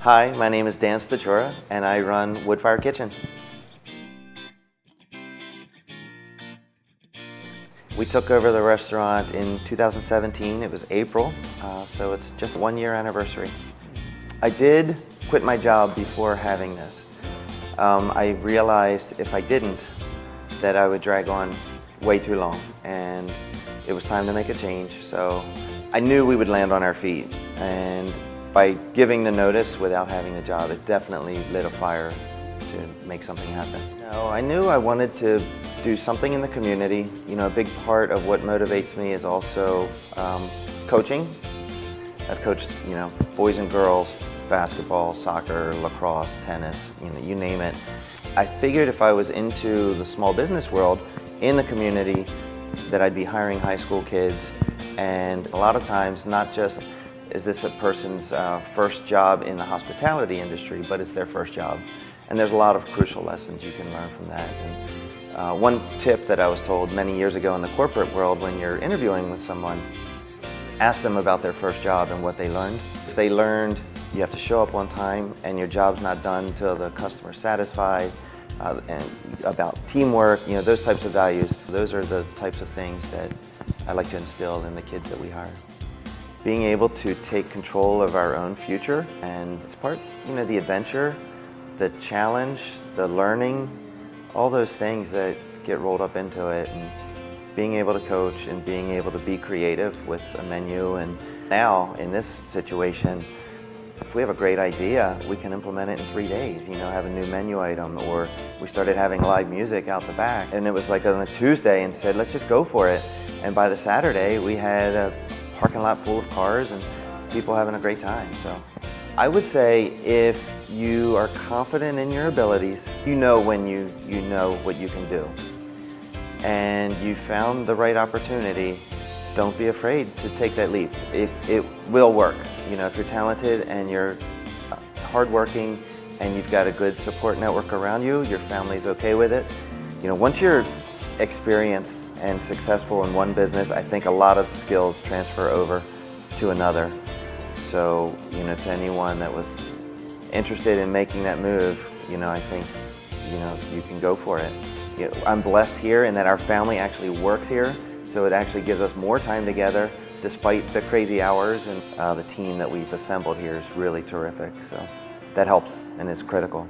Hi, my name is Dan Stachura, and I run Woodfire Kitchen. We took over the restaurant in 2017. It was April, so it's just a 1-year anniversary. I did quit my job before having this. I realized if I didn't, that I would drag on way too long, and it was time to make a change. So I knew we would land on our feet, and by giving the notice without having the job, it definitely lit a fire to make something happen. I knew I wanted to do something in the community. You know, a big part of what motivates me is also coaching. I've coached, boys and girls, basketball, soccer, lacrosse, tennis, you name it. I figured if I was into the small business world in the community that I'd be hiring high school kids, and a lot of times not just is this a person's first job in the hospitality industry, but it's their first job. And there's a lot of crucial lessons you can learn from that. And one tip that I was told many years ago in the corporate world, when you're interviewing with someone, ask them about their first job and what they learned. If they learned you have to show up on time and your job's not done until the customer's satisfied, and about teamwork, those types of values, those are the types of things that I like to instill in the kids that we hire. Being able to take control of our own future, and it's part, the adventure, the challenge, the learning, all those things that get rolled up into it, and being able to coach and being able to be creative with a menu. And now in this situation, if we have a great idea, we can implement it in 3 days, have a new menu item. Or we started having live music out the back, and it was like on a Tuesday, and said, let's just go for it. And by the Saturday, we had a parking lot full of cars and people having a great time. So I would say if you are confident in your abilities, when you know what you can do, and you found the right opportunity, don't be afraid to take that leap. It will work. If you're talented and you're hardworking and you've got a good support network around you, your family's okay with it. Once you're experienced and successful in one business, I think a lot of skills transfer over to another. So, to anyone that was interested in making that move, I think, you can go for it. I'm blessed here in that our family actually works here, so it actually gives us more time together despite the crazy hours, and the team that we've assembled here is really terrific. So that helps and is critical.